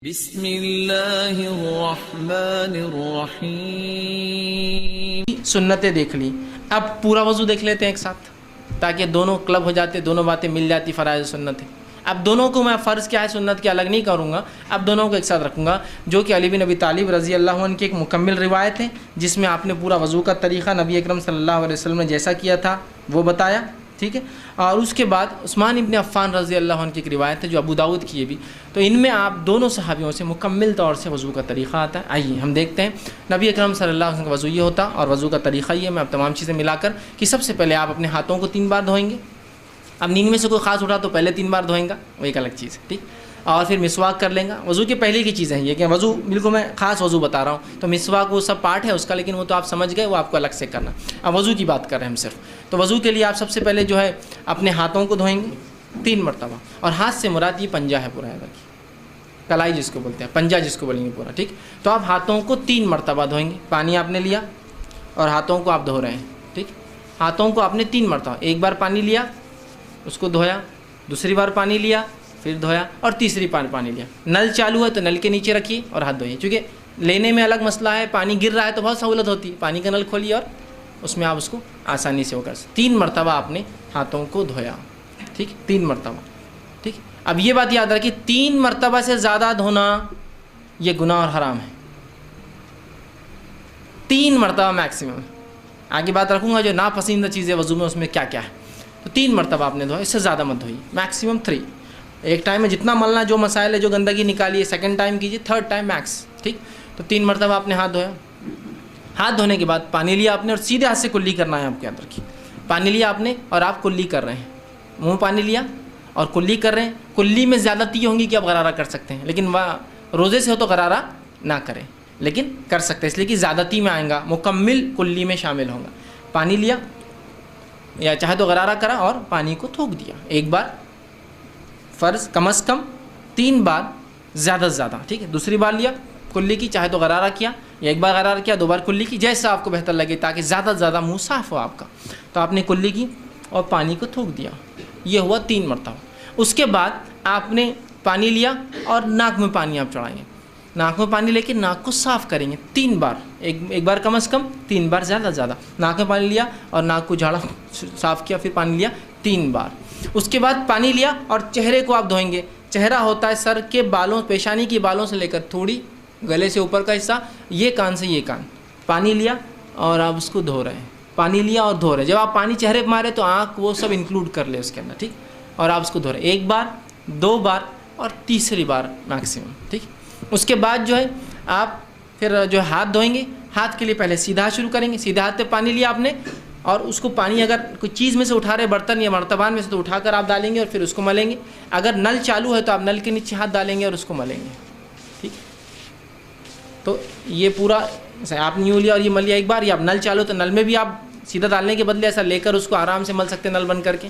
बिस्मिल्लाहिर्रहमानिर्रहीम। सुन्नतें देख ली, अब पूरा वज़ू देख लेते हैं एक साथ, ताकि दोनों क्लब हो जाते, दोनों बातें मिल जाती। फ़राइज़ सुन्नतें, अब दोनों को मैं फ़र्ज़ क्या है सुन्नत की अलग नहीं करूँगा, अब दोनों को एक साथ रखूँगा। जो कि अली बिन अबी तालिब रज़ी अल्लाह अन्हु की एक मुकम्मिल रिवायत है, जिसमें आपने पूरा वज़ू का तरीक़ा नबी अकरम सल्लल्लाहु अलैहि वसल्लम ने जैसा किया था वो बताया, ठीक है। और उसके बाद उस्मान इब्न अफ़्फ़ान रज़ी अल्लाह अन्हु की एक रिवायत है जो अबू दाऊद की है भी, तो इनमें आप दोनों सहाबियों से मुकम्मिल तौर से वज़ू का तरीक़ा आता है। आइए हम देखते हैं नबी अकरम सल्लल्लाहु अलैहि वसल्लम का वज़ू ये होता और वज़ू का तरीक़ा ये। मैं अब तमाम चीज़ें मिलाकर कि सबसे पहले आप अपने हाथों को 3 बार धोएंगे। अब नींद में से कोई ख़ास उठा तो पहले 3 बार धोएंगा, वो एक अलग चीज़ है, ठीक। और फिर मिसवाक कर लेंगे। वज़ू की पहले की चीज़ें हैं ये कि वज़ू बिल्कुल मैं ख़ास वज़ू बता रहा हूँ, तो मिसवाक वो सब पार्ट है उसका, लेकिन वो तो आप समझ गए, वो आपको अलग से करना। अब वज़ू की बात कर रहे हैं हम सिर्फ, तो वज़ू के लिए आप सबसे पहले जो है अपने हाथों को धोएंगे 3 मरतबा। और हाथ से मुराद ये पंजा है पूरा, है कलाई जिसको बोलते हैं, पंजा जिसको बोलेंगे पूरा, ठीक। तो आप हाथों को 3 मरतबा धोएंगे। पानी आपने लिया और हाथों को आप धो रहे हैं, ठीक। हाथों को आपने 3 मरतबा, एक बार पानी लिया उसको धोया, दूसरी बार पानी लिया फिर धोया, और तीसरी बार पानी लिया। नल चालू है तो नल के नीचे रखिए और हाथ धोइए, क्योंकि लेने में अलग मसला है, पानी गिर रहा है तो बहुत सहूलत होती है। पानी का नल खोलिए और उसमें आप उसको आसानी से होकर 3 मरतबा आपने हाथों को धोया, ठीक, 3 मरतबा, ठीक। अब ये बात याद रखिए, 3 मरतबा से ज़्यादा धोना ये गुनाह और हराम है। 3 मरतबा मैक्सिमम। आगे बात रखूँगा जो नापसंदीदा चीज़ें वज़ू में उसमें क्या क्या है, तो 3 मरतबा आपने धोया, इससे ज़्यादा मत धोइए, मैक्सिमम 3। एक टाइम में जितना मलना, जो मसाइल है, जो गंदगी निकालिए, सेकंड टाइम कीजिए, थर्ड टाइम मैक्स, ठीक। तो 3 मरतबा आपने हाथ धोया। हाथ धोने के बाद पानी लिया आपने और सीधे हाथ से कुल्ली करना है आपके अंदर की। पानी लिया आपने और आप कुल्ली कर रहे हैं, मुँह पानी लिया और कुल्ली कर रहे हैं। कुल्ली में ज़्यादती होंगी कि आप गरारा कर सकते हैं, लेकिन वह रोज़े से हो तो गरारा ना करें, लेकिन कर सकते हैं, इसलिए कि ज़्यादती में आएगा, मुकम्मिल कुल्ली में शामिल होगा। पानी लिया या चाहे तो गरारा करा और पानी को थूक दिया, एक बार फ़र्ज़, कम अज़ कम 3 बार, ज़्यादा से ज़्यादा, ठीक है। दूसरी बार लिया कुल्ली की, चाहे तो गरारा किया या एक बार गरारा किया, 2 बार कुल्ली की, जैसा आपको बेहतर लगे, ताकि ज़्यादा से ज़्यादा मुँह साफ़ हो आपका। तो आपने कुल्ली की और पानी को थूक दिया, ये हुआ 3 मरतबा। उसके बाद आपने पानी लिया और नाक में पानी आप चढ़ाएंगे। नाक में पानी लेके नाक को साफ़ करेंगे 3 बार, एक बार कम अज़ कम, 3 बार ज़्यादा से ज़्यादा। नाक में पानी लिया और नाक को झाड़ा, साफ़ किया, फिर पानी लिया 3 बार। उसके बाद पानी लिया और चेहरे को आप धोएंगे। चेहरा होता है सर के बालों, पेशानी के बालों से लेकर थोड़ी गले से ऊपर का हिस्सा, ये कान से ये कान। पानी लिया और आप उसको धो रहे हैं, पानी लिया और धो रहे हैं। जब आप पानी चेहरे पर मारे तो आँख वो सब इंक्लूड कर ले उसके अंदर, ठीक। और आप उसको धो रहे हैं 1 बार, 2 बार और तीसरी बार मैक्सिमम, ठीक। उसके बाद जो है आप फिर जो हाथ धोएंगे। हाथ के लिए पहले सीधा हाथ शुरू करेंगे। सीधे हाथ पे पानी लिया आपने और उसको पानी अगर कोई चीज़ में से उठा रहे, बर्तन या मर्तबान में से, तो उठाकर आप डालेंगे और फिर उसको मलेंगे। अगर नल चालू है तो आप नल के नीचे हाथ डालेंगे और उसको मलेंगे, ठीक। तो ये पूरा आपने यूँ लिया और ये मल लिया एक बार, या आप नल चालू तो नल में भी आप सीधा डालने के बदले ऐसा लेकर उसको आराम से मल सकते हैं नल बंद करके।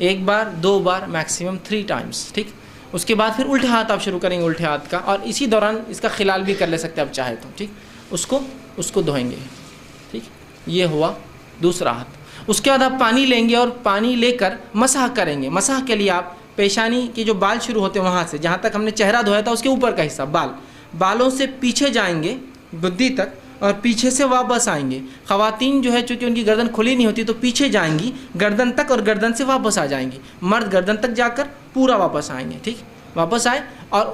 1 बार, 2 बार, मैक्सिमम 3 टाइम्स, ठीक। उसके बाद फिर उल्टे हाथ आप शुरू करेंगे, उल्टे हाथ का, और इसी दौरान इसका खिलाल भी कर ले सकते हैं आप चाहे तो, ठीक। उसको धोएंगे, ठीक। ये हुआ दूसरा हाथ। उसके बाद आप पानी लेंगे और पानी लेकर मसाह करेंगे। मसाह के लिए आप पेशानी के जो बाल शुरू होते हैं वहाँ से, जहाँ तक हमने चेहरा धोया था उसके ऊपर का हिस्सा, बालों से पीछे जाएंगे गुद्दी तक और पीछे से वापस आएंगे। ख़वातीन जो है चूँकि उनकी गर्दन खुली नहीं होती तो पीछे जाएंगी गर्दन तक और गर्दन से वापस आ जाएंगी। मर्द गर्दन तक जाकर पूरा वापस आएंगे, ठीक। वापस आए और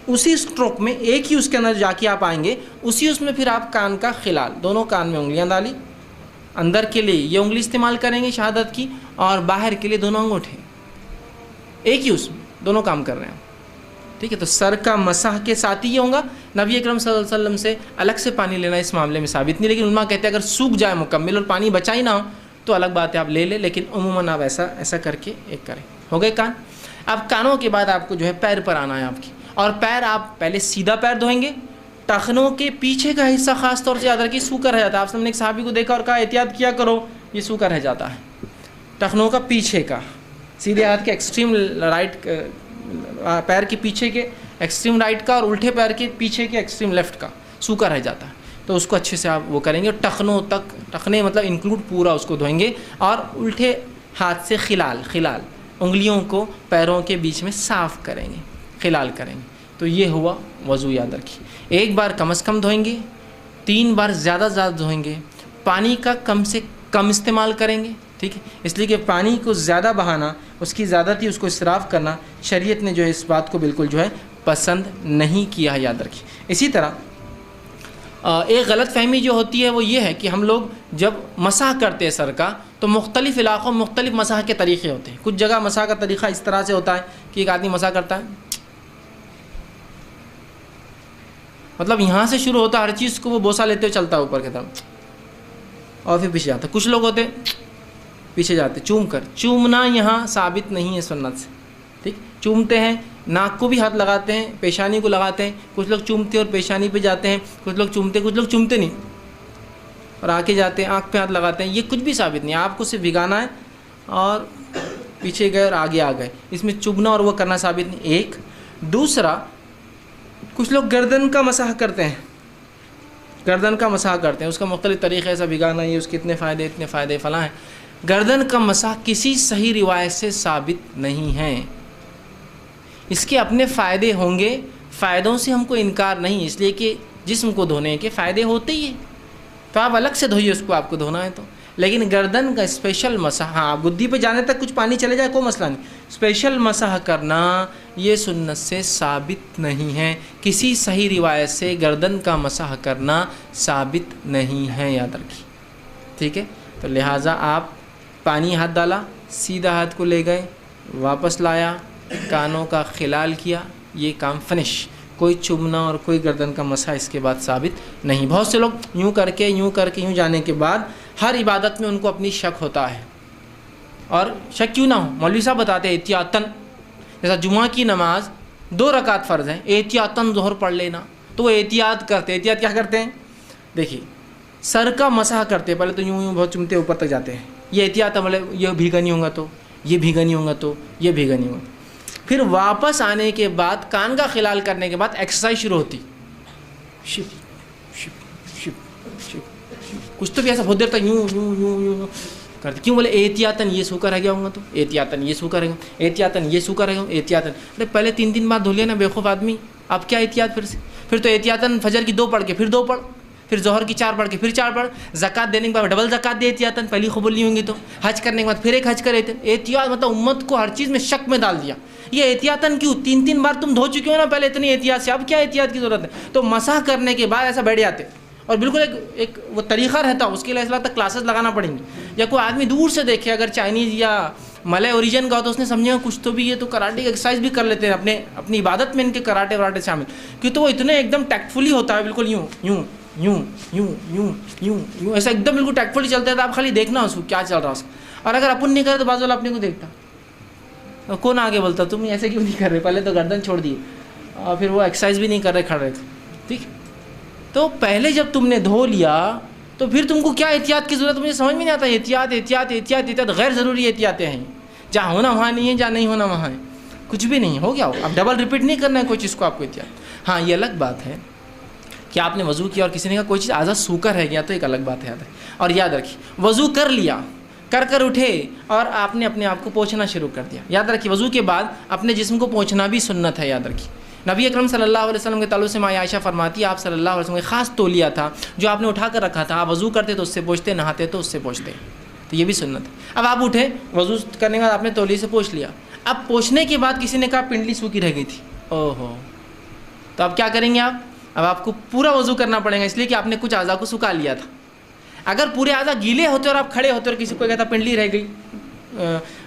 उसी स्ट्रोक में एक ही उसके अंदर जाके आप आएंगे, उसी उसमें फिर आप कान का खिलाल, दोनों कान में उंगलियां डाली। अंदर के लिए ये उंगली इस्तेमाल करेंगे शहादत की, और बाहर के लिए दोनों अंगूठे, एक ही उसमें दोनों काम कर रहे हैं, ठीक है। तो सर का मसाह के साथ ही ये होगा। नबी अकरम सल्लल्लाहु अलैहि वसल्लम से अलग से पानी लेना इस मामले में साबित नहीं, लेकिन उन्मा कहते हैं अगर सूख जाए मुकम्मिल और पानी बचा ही ना हो तो अलग बात है, आप ले लेकिन उमूमन आप ऐसा करके एक करें। हो गए कान। अब कानों के बाद आपको जो है पैर पर आना है आपकी, और पैर आप पहले सीधा पैर धोएंगे। टखनों के पीछे का हिस्सा खास तौर से याद रखिए सूखा रह जाता है। आप सबने एक सहाबी को देखा और कहा एहतियात किया करो, ये सूखा रह जाता है। टखनों का पीछे का, सीधे हाथ के एक्सट्रीम राइट, पैर के पीछे के एक्सट्रीम राइट का और उल्टे पैर के पीछे के एक्सट्रीम लेफ्ट का सूखा रह जाता है, तो उसको अच्छे से आप वो करेंगे। टखनों तक, टखने मतलब इंक्लूड पूरा उसको धोएंगे, और उल्टे हाथ से खिलाल उंगलियों को पैरों के बीच में साफ़ करेंगे, खिलाल करेंगे। तो ये हुआ वज़ू, याद रखिए। एक बार कम से कम धोएंगे, 3 बार ज़्यादा से ज़्यादा धोएंगे, पानी का कम से कम इस्तेमाल करेंगे, ठीक है। इसलिए कि पानी को ज़्यादा बहाना, उसकी ज़्यादती, उसको इसराफ करना, शरीयत ने जो है इस बात को बिल्कुल जो है पसंद नहीं किया है, याद रखिए। इसी तरह एक गलत फहमी जो होती है वो ये है कि हम लोग जब मसाह करते हैं सर का तो मुख्तलिफ़ इलाक़ों में मुख्तलिफ़ मसाह के तरीक़े होते हैं। कुछ जगह मसाह का तरीक़ा इस तरह से होता है कि एक आदमी मसाह करता है, मतलब यहाँ से शुरू होता है, हर चीज़ को वो बोसा लेते हुए चलता है ऊपर की तरफ और फिर पीछे जाता है। कुछ लोग होते पीछे जाते चूम कर। चूमना यहाँ साबित नहीं है सुन्नत से, ठीक। चूमते हैं, नाक को भी हाथ लगाते हैं, पेशानी को लगाते हैं, कुछ लोग चूमते और पेशानी पे जाते हैं, कुछ लोग चूमते नहीं और आके जाते हैं, आँख पे हाथ लगाते हैं। ये कुछ भी साबित नहीं है। आपको सिर्फ भिगाना है और पीछे गए और आगे आ गए, इसमें चुभना और वो करना साबित नहीं। एक दूसरा, कुछ लोग गर्दन का मसाह करते हैं, गर्दन का मसाह करते हैं, उसका मुख्तलिफ तरीक़े ऐसा भिगाना, ये उसके इतने फ़ायदे फ़लाँ हैं। गर्दन का मसाह किसी सही रिवायत से साबित नहीं है। इसके अपने फ़ायदे होंगे, फ़ायदों से हमको इनकार नहीं, इसलिए कि जिस्म को धोने के फ़ायदे होते ही हैं, तो आप अलग से धोइए उसको, आपको धोना है तो। लेकिन गर्दन का स्पेशल मसाह, हाँ गुद्दी पे जाने तक कुछ पानी चले जाए कोई मसला नहीं, स्पेशल मसाह करना ये सुन्नत से साबित नहीं है। किसी सही रिवायत से गर्दन का मसाह करना साबित नहीं है, याद रखिए, ठीक है। तो लिहाजा आप पानी हाथ डाला, सीधा हाथ को ले गए, वापस लाया, कानों का खिलाल किया, ये काम फिनिश। कोई चुभना और कोई गर्दन का मसा इसके बाद साबित नहीं। बहुत से लोग यूँ करके यूँ जाने के बाद हर इबादत में उनको अपनी शक होता है, और शक क्यों ना हो, मौलवी साहब बताते हैं एहतियातन, जैसा जुमा की नमाज 2 रकात फ़र्ज़ है, एहतियातन ज़ोहर पढ़ लेना, तो वो एहतियात करते। एहतियात क्या करते हैं, देखिए सर का मसाह करते, पहले तो यूँ बहुत चुमते ऊपर तक जाते हैं, ये एहतियात है, मतलब ये भीगा नहीं होगा तो ये भीगा नहीं होगा तो ये भीगा नहीं होगा। फिर वापस आने के बाद कान का खिलाल करने के बाद एक्सरसाइज शुरू होती, शिप शिप शिप शिप, कुछ तो भी ऐसा बहुत देर तक यूँ करते। क्यों, बोले एहतियातन ये सूखा रह गया होगा तो, एहतियातन ये सूखा रहेगा, एहतियातन ये सूखा रहेगा, एहतियातन। अरे पहले 3 बार धो लिया ना बेवकूफ़ आदमी, अब क्या एहतियात फिर से? फिर तो एहतियातन फजर की 2 पढ़ के फिर 2 पढ़, फिर जोहर की 4 पढ़ के फिर 4 पढ़, ज़कात देने के बाद डबल ज़कात दे एहतियातन, पहली कबूल नहीं होंगी तो, हज करने के बाद फिर एक हज करे। एहतियात मतलब उम्मत को हर चीज़ में शक में डाल दिया। ये एहतियातन क्यों, 3 बार तुम धो चुके हो ना पहले इतनी एहतियात से, अब क्या एहतियात की ज़रूरत है? तो मसाह करने के बाद ऐसा बैठ जाते, और बिल्कुल एक वो तरीक़ा रहता, उसके लिए ऐसा तक क्लासेस लगाना पड़ेंगी। या कोई आदमी दूर से देखे, अगर चाइनीज़ या मलय ओरिजिन का हो तो उसने समझेगा कुछ तो भी, ये तो कराटे की एक्सरसाइज भी कर लेते हैं, अपनी इबादत में इनके कराटे वराटे शामिल, क्योंकि तो वो इतने एकदम टैक्टफुली होता है, बिल्कुल यूँ यूँ यूँ यूँ यूँ यूँ यूँ ऐसा एकदम बिल्कुल टैक्टफुली चलता है। तो आप खाली देखना उसको क्या चल रहा है उसका, और अगर अपन नहीं करे तो बाजू वाला अपने को देखता, तो कौन आगे बोलता तुम ऐसे क्यों नहीं कर रहे, पहले तो गर्दन छोड़ दिए और फिर वो एक्सरसाइज भी नहीं कर रहे, खड़े थे, ठीक। तो पहले जब तुमने धो लिया तो फिर तुमको क्या एहतियात की ज़रूरत, मुझे समझ में नहीं आता। एहतियात एहतियात एहतियात एहतियात गैर ज़रूरी एहतियातें हैं, जहाँ होना वहाँ नहीं है, जहाँ नहीं होना वहाँ है, कुछ भी नहीं हो गया हो। अब डबल रिपीट नहीं करना है कोई चीज़ को आपको एहतियात। हाँ, ये अलग बात है कि आपने वज़ू किया और किसी ने कहा कोई चीज़ आज़ा सूखा रह गया, तो एक अलग बात है, याद है। और याद रखिए, वज़ू कर लिया, कर उठे और आपने अपने आप को पोंछना शुरू कर दिया। याद रखिए, वज़ू के बाद अपने जिस्म को पोंछना भी सुन्नत है, याद रखिए। नबी अकरम सल्लल्लाहु अलैहि वसल्लम के ताल्लुक़ से माँ आयशा फरमाती है, आप सल्लल्लाहु अलैहि वसल्लम का ख़ास तौलिया था जो आपने उठा कर रखा था, आप वज़ू करते तो उससे पोंछते, नहाते तो उससे पोंछते, तो ये भी सुन्नत है। अब आप उठे, वज़ू करने के बाद आपने तौलिए से पोंछ लिया, अब पोंछने के बाद किसी ने कहा पिंडली सूखी रह गई थी, ओहो, तो अब क्या करेंगे आप? अब आपको पूरा वज़ू करना पड़ेगा, इसलिए कि आपने कुछ आज़ा को सुखा लिया था। अगर पूरे आज़ा गीले होते और आप खड़े होते और किसी को कहता पिंडली रह गई,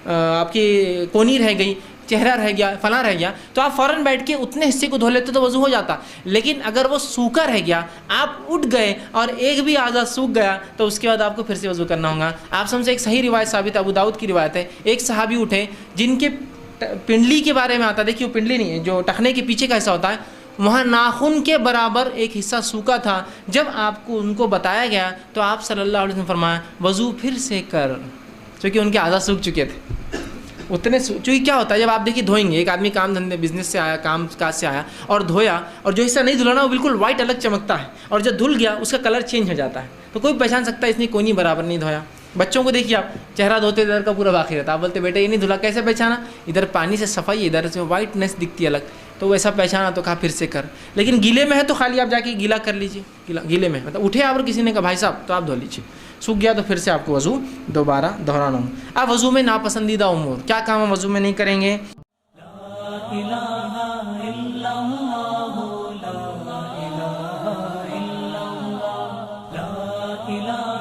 आपकी कोनी रह गई, चेहरा रह गया, फला रह गया, तो आप फ़ौरन बैठ के उतने हिस्से को धो लेते तो वज़ू हो जाता। लेकिन अगर वो सूखा रह गया, आप उठ गए और एक भी आज़ा सूख गया, तो उसके बाद आपको फिर से वज़ू करना होगा। आप समझे, एक सही रिवायत साबित, अबू दाऊद की रिवायत है, एक सहाबी उठे जिनके पिंडली के बारे में आता, देखिए वो पिंडली नहीं है, जो टखने के पीछे का हिस्सा होता है, वहाँ नाखून के बराबर एक हिस्सा सूखा था। जब आपको उनको बताया गया तो आप सल्लल्लाहु अलैहि वसल्लम फरमाया वज़ू फिर से कर, क्योंकि उनके आज़ा सूख चुके थे उतने। चूँकि क्या होता है, जब आप देखिए धोएंगे, एक आदमी काम धंधे बिजनेस से आया, काम काज से आया और धोया, और जो हिस्सा नहीं धुला ना वो बिल्कुल वाइट अलग चमकता है, और जब धुल गया उसका कलर चेंज हो जाता है, तो कोई पहचान सकता है इसने कोई नहीं बराबर नहीं धोया। बच्चों को देखिए आप, चेहरा धोते इधर का पूरा बाकी रहता, आप बोलते बेटा ये नहीं धुला, कैसे पहचाना? इधर पानी से सफाई, इधर से वाइटनेस दिखती है अलग। तो वैसा पहचाना तो कहा फिर से कर। लेकिन गीले में है तो खाली आप जाके गीला कर लीजिए, गीले में मतलब उठे आप और किसी ने कहा भाई साहब तो आप धो लीजिए, सूख गया तो फिर से आपको वज़ू दोबारा दोहराना होगा। अब वज़ू में नापसंदीदा उमूर, क्या काम हम वज़ू में नहीं करेंगे? ला